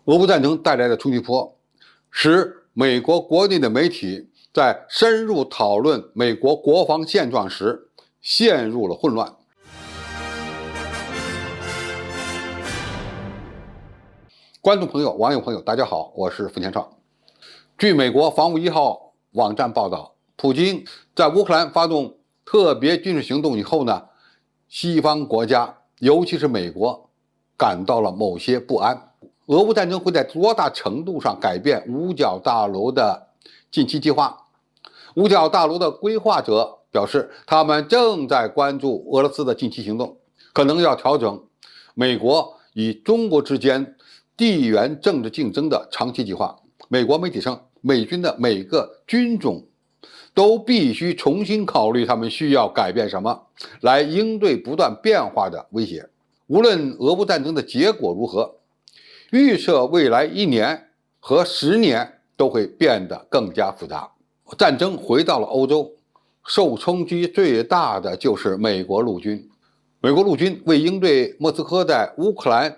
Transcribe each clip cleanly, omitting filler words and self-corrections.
俄乌战争带来的冲击波，使美国国内的媒体在深入讨论美国国防现状时陷入了混乱。观众朋友、网友朋友，大家好，我是付天少。据美国防务1号网站报道，普京在乌克兰发动特别军事行动以后呢，西方国家，尤其是美国，感到了某些不安。俄乌战争会在多大程度上改变五角大楼的近期计划？五角大楼的规划者表示，他们正在关注俄罗斯的近期行动，可能要调整美国与中国之间地缘政治竞争的长期计划。美国媒体称，美军的每个军种都必须重新考虑他们需要改变什么，来应对不断变化的威胁。无论俄乌战争的结果如何，预测未来1年和10年都会变得更加复杂。战争回到了欧洲，受冲击最大的就是美国陆军。美国陆军为应对莫斯科在乌克兰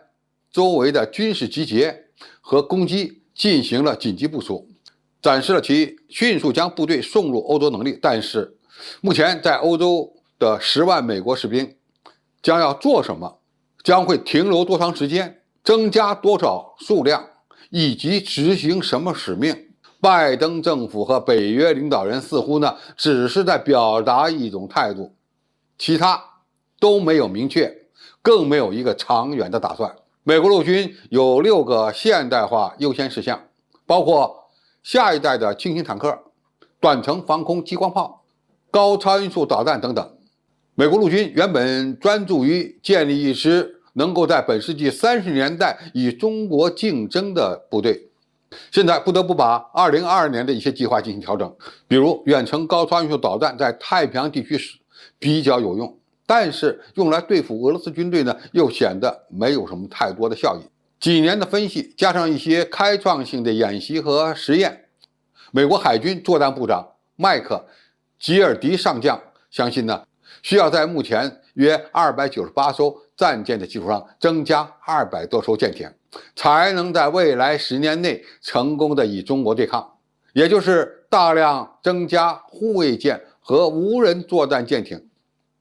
周围的军事集结和攻击进行了紧急部署，展示了其迅速将部队送入欧洲能力。但是，目前在欧洲的10万美国士兵将要做什么？将会停留多长时间？增加多少数量？以及执行什么使命？拜登政府和北约领导人似乎呢，只是在表达一种态度，其他都没有明确，更没有一个长远的打算。美国陆军有6个现代化优先事项，包括下一代的轻型坦克、短程防空激光炮、高超音速导弹等等。美国陆军原本专注于建立一支能够在本世纪30年代与中国竞争的部队，现在不得不把2022年的一些计划进行调整，比如远程高超音速导弹在太平洋地区比较有用，但是用来对付俄罗斯军队呢，又显得没有什么太多的效益。几年的分析加上一些开创性的演习和实验，美国海军作战部长麦克吉尔迪上将相信呢，需要在目前约298艘战舰的基础上增加200多艘舰艇，才能在未来10年内成功的与中国对抗，也就是大量增加护卫舰和无人作战舰艇。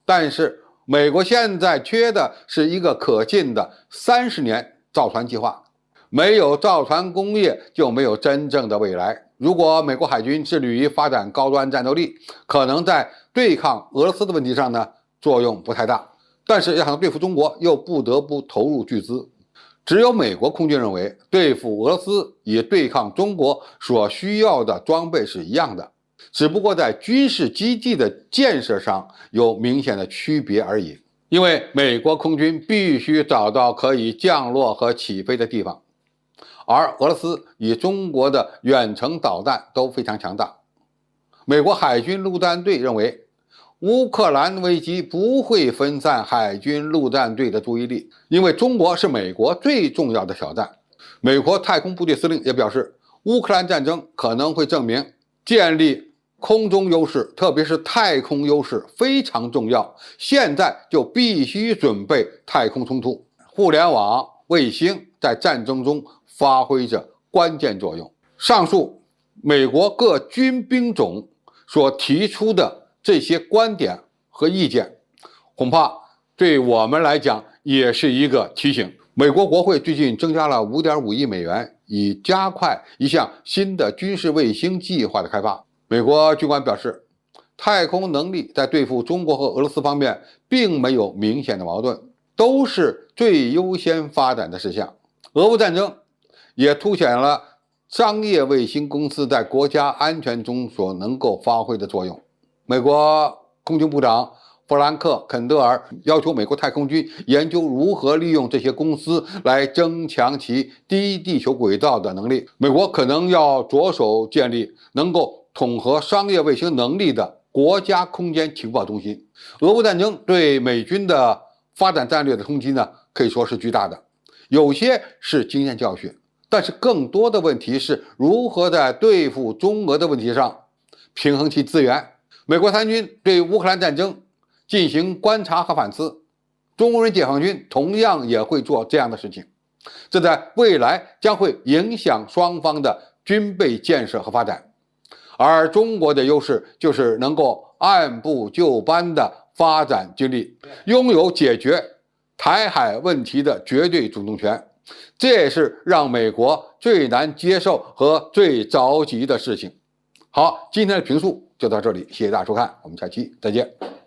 但是美国现在缺的是一个可信的30年造船计划，没有造船工业就没有真正的未来。如果美国海军致力于发展高端战斗力，可能在对抗俄罗斯的问题上呢，作用不太大。但是要想对付中国，又不得不投入巨资。只有美国空军认为，对付俄罗斯与对抗中国所需要的装备是一样的，只不过在军事基地的建设上有明显的区别而已。因为美国空军必须找到可以降落和起飞的地方，而俄罗斯与中国的远程导弹都非常强大。美国海军陆战队认为，乌克兰危机不会分散海军陆战队的注意力，因为中国是美国最重要的挑战。美国太空部队司令也表示，乌克兰战争可能会证明建立空中优势，特别是太空优势非常重要，现在就必须准备太空冲突。互联网、卫星在战争中发挥着关键作用。上述美国各军兵种所提出的这些观点和意见，恐怕对我们来讲也是一个提醒。美国国会最近增加了5.5亿美元，以加快一项新的军事卫星计划的开发。美国军官表示，太空能力在对付中国和俄罗斯方面并没有明显的矛盾，都是最优先发展的事项。俄乌战争也凸显了商业卫星公司在国家安全中所能够发挥的作用。美国空军部长弗兰克·肯德尔要求美国太空军研究如何利用这些公司来增强其低地球轨道的能力。美国可能要着手建立能够统合商业卫星能力的国家空间情报中心。俄乌战争对美军的发展战略的冲击呢，可以说是巨大的，有些是经验教训，但是更多的问题是如何在对付中俄的问题上平衡其资源。美国参军对乌克兰战争进行观察和反思，中国人解放军同样也会做这样的事情。这在未来将会影响双方的军备建设和发展。而中国的优势就是能够按部就班的发展军力，拥有解决台海问题的绝对主动权，这也是让美国最难接受和最着急的事情。好，今天的评述就到这里，谢谢大家收看，我们下期再见。